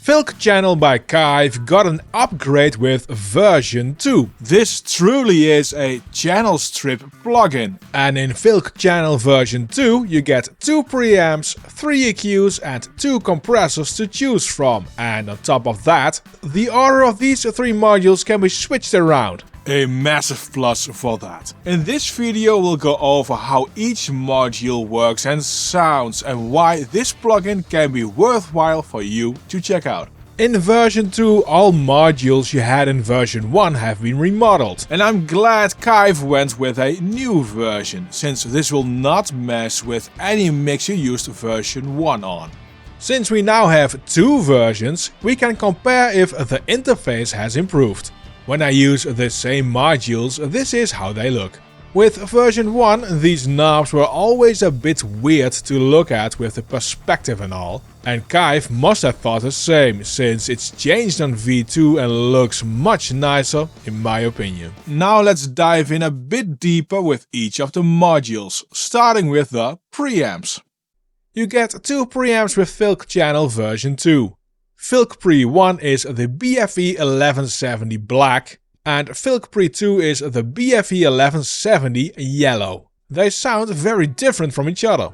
Filkchannel by Kive got an upgrade with version 2. This truly is a channelstrip plugin. And in Filkchannel version 2 you get 2 preamps, 3 EQs and 2 compressors to choose from. And on top of that, the order of these 3 modules can be switched around. A massive plus for that. In this video we'll go over how each module works and sounds and why this plugin can be worthwhile for you to check out. In version 2 all modules you had in version 1 have been remodeled, and I'm glad Kive went with a new version, since this will not mess with any mix you used version 1 on. Since we now have 2 versions, we can compare if the interface has improved. When I use the same modules, this is how they look. With version 1, these knobs were always a bit weird to look at with the perspective and all. And Kive must have thought the same, since it's changed on V2 and looks much nicer, in my opinion. Now let's dive in a bit deeper with each of the modules, starting with the preamps. You get 2 preamps with Filkchannel version 2. Filkpre 1 is the BFE 1170 black and Filkpre 2 is the BFE 1170 yellow. They sound very different from each other.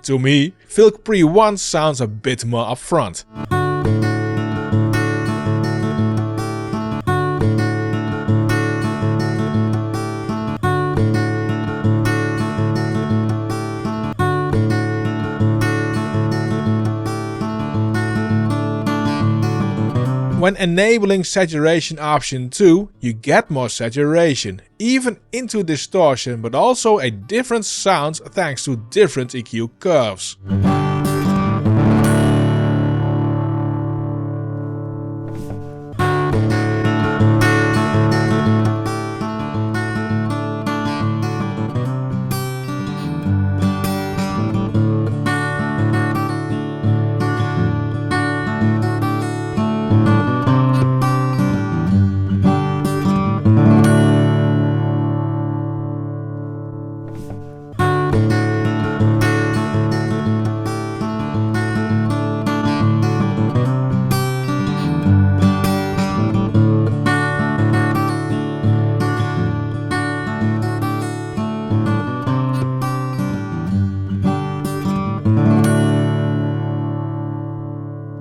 To me, Filkpre 1 sounds a bit more upfront. When enabling saturation option 2, you get more saturation, even into distortion, but also a different sound thanks to different EQ curves.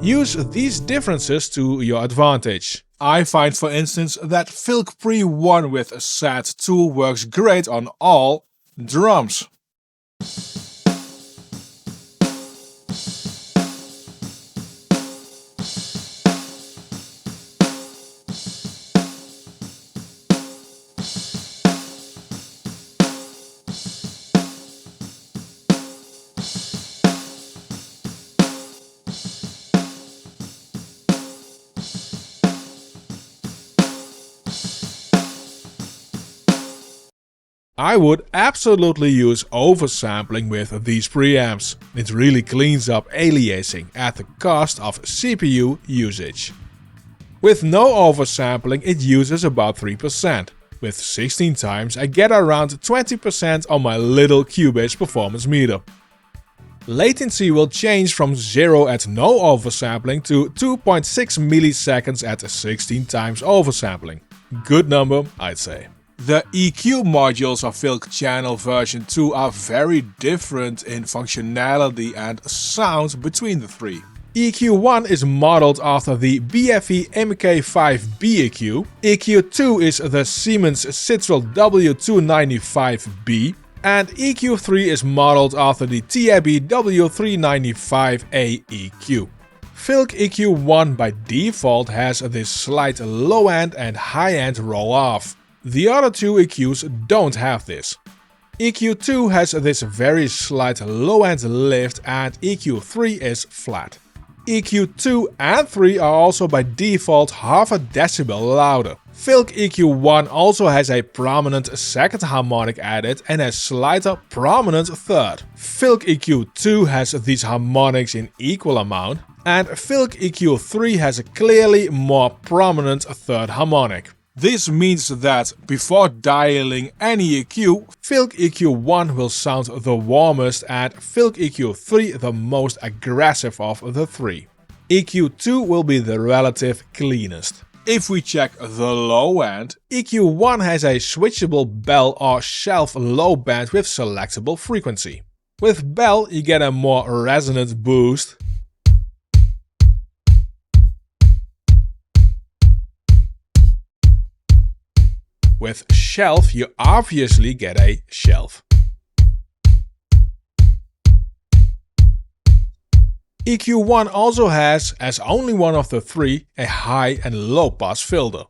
Use these differences to your advantage. I find, for instance, that Filkpre 1 with a SAT2 works great on all drums. I would absolutely use oversampling with these preamps. It really cleans up aliasing at the cost of CPU usage. With no oversampling it uses about 3%. With 16 times I get around 20% on my little Cubase performance meter. Latency will change from 0 at no oversampling to 2.6 milliseconds at 16 times oversampling. Good number, I'd say. The EQ modules of Filkchannel version 2 are very different in functionality and sound between the 3. EQ1 is modeled after the BFE MK5B EQ, EQ2 is the Siemens Citrel W295B, and EQ3 is modeled after the TAB W395A EQ. Filk EQ1 by default has this slight low-end and high-end roll-off. The other 2 EQs don't have this. EQ2 has this very slight low end lift and EQ3 is flat. EQ2 and 3 are also by default half a decibel louder. Filk EQ1 also has a prominent second harmonic added and a slighter prominent third. Filk EQ2 has these harmonics in equal amount, and Filk EQ3 has a clearly more prominent third harmonic. This means that before dialing any EQ, Filk EQ1 will sound the warmest and Filk EQ3 the most aggressive of the three. EQ2 will be the relative cleanest. If we check the low end, EQ1 has a switchable bell or shelf low band with selectable frequency. With bell you get a more resonant boost. With shelf you obviously get a shelf. EQ1 also has, as only one of the three, a high and low pass filter.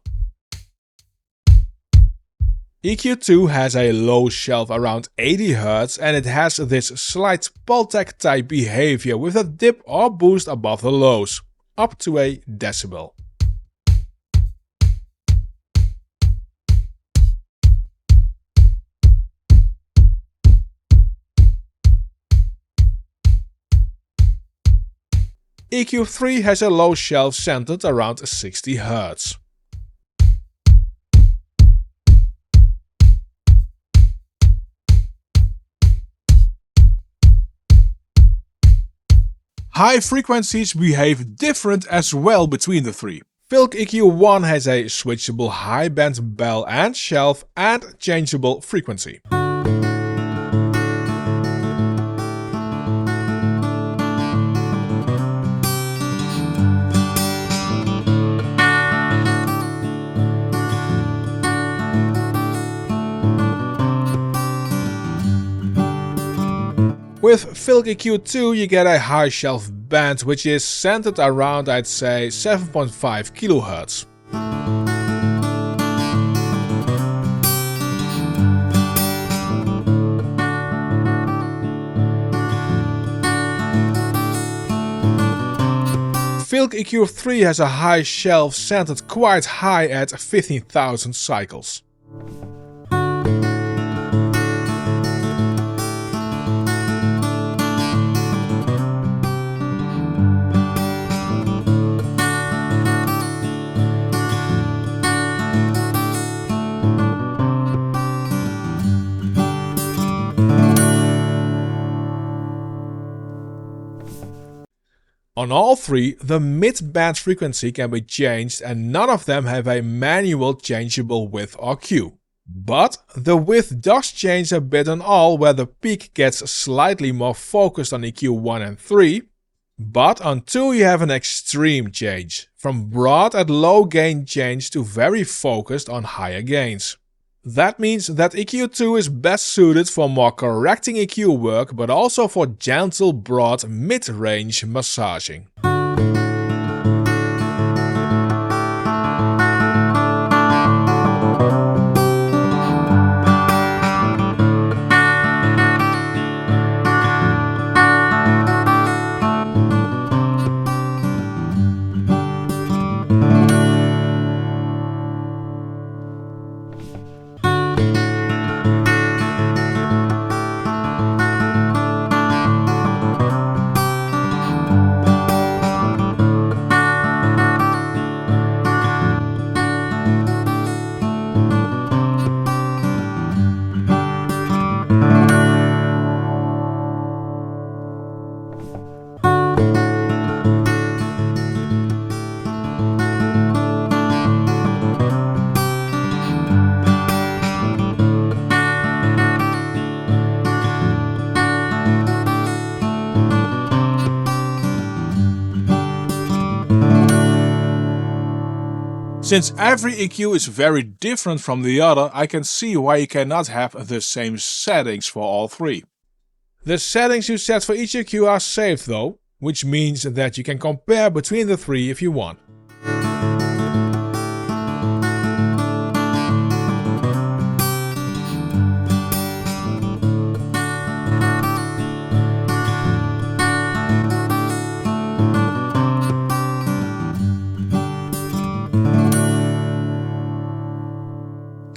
EQ2 has a low shelf around 80 Hz and it has this slight Pultec type behavior with a dip or boost above the lows, up to a decibel. EQ3 has a low shelf centered around 60 Hz. High frequencies behave different as well between the three. Filk EQ1 has a switchable high band bell and shelf and changeable frequency. With Filk EQ2 you get a high shelf band which is centered around, I'd say, 7.5 kHz. Filk EQ3 has a high shelf centered quite high at 15,000 cycles. On all three, the mid-band frequency can be changed and none of them have a manual changeable width or Q. But the width does change a bit on all, where the peak gets slightly more focused on EQ1 and 3, but on 2 you have an extreme change, from broad at low gain change to very focused on higher gains. That means that EQ2 is best suited for more correcting EQ work, but also for gentle, broad, mid-range massaging. Since every EQ is very different from the other, I can see why you cannot have the same settings for all three. The settings you set for each EQ are saved though, which means that you can compare between the three if you want.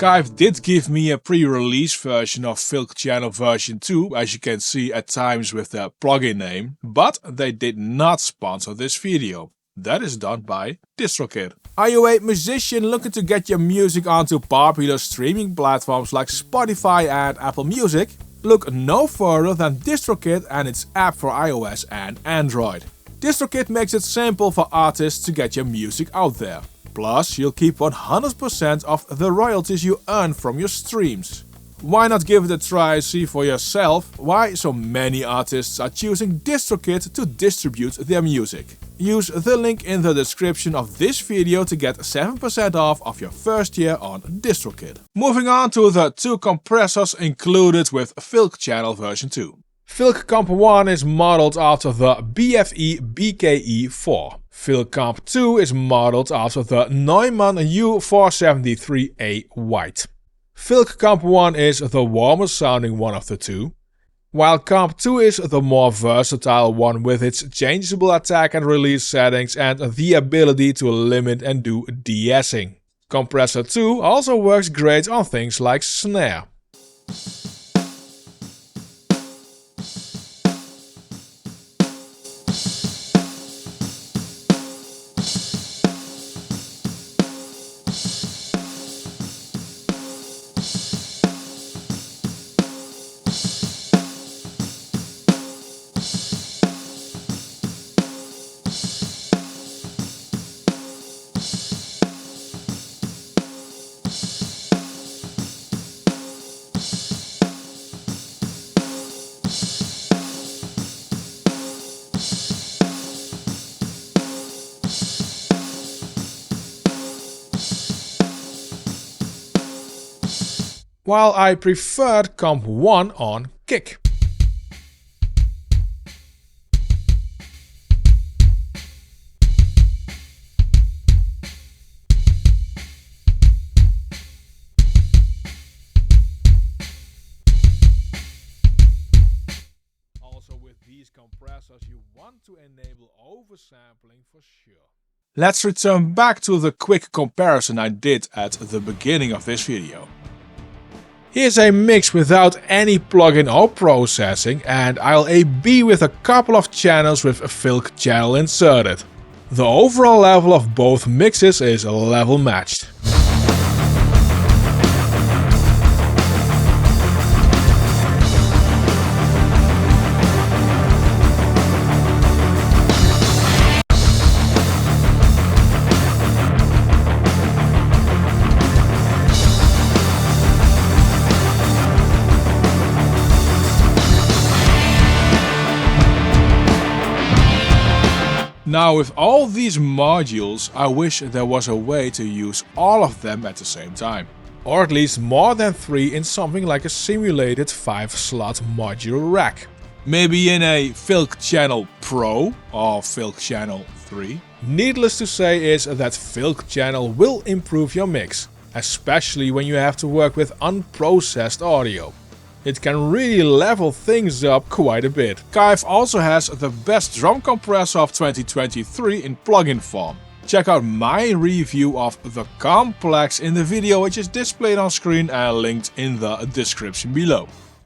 Skype did give me a pre-release version of Filkchannel version 2, as you can see at times with the plugin name, but they did not sponsor this video. That is done by DistroKid. Are you a musician looking to get your music onto popular streaming platforms like Spotify and Apple Music? Look no further than DistroKid and its app for iOS and Android. DistroKid makes it simple for artists to get your music out there. Plus, you'll keep 100% of the royalties you earn from your streams. Why not give it a try, see for yourself why so many artists are choosing DistroKid to distribute their music. Use the link in the description of this video to get 7% off of your first year on DistroKid. Moving on to the 2 compressors included with Filkchannel version 2. Filk Comp 1 is modeled after the BFE BKE4. Filk Comp 2 is modeled after the Neumann U473A White. Filk Comp 1 is the warmer sounding one of the two, while Comp 2 is the more versatile one with its changeable attack and release settings and the ability to limit and do de-essing. Compressor 2 also works great on things like snare. While I preferred Comp 1 on kick. Also with these compressors you want to enable oversampling for sure. Let's return back to the quick comparison I did at the beginning of this video. Here's a mix without any plugin or processing, and I'll A/B with a couple of channels with a Filkchannel inserted. The overall level of both mixes is level matched. Now with all these modules, I wish there was a way to use all of them at the same time. Or at least more than 3 in something like a simulated 5-slot module rack. Maybe in a Filkchannel Pro or Filkchannel 3. Needless to say is that Filkchannel will improve your mix, especially when you have to work with unprocessed audio. It can really level things up quite a bit. Skype also has the best drum compressor of 2023 in plugin form. Check out my review of the Complex in the video which is displayed on screen and linked in the description below.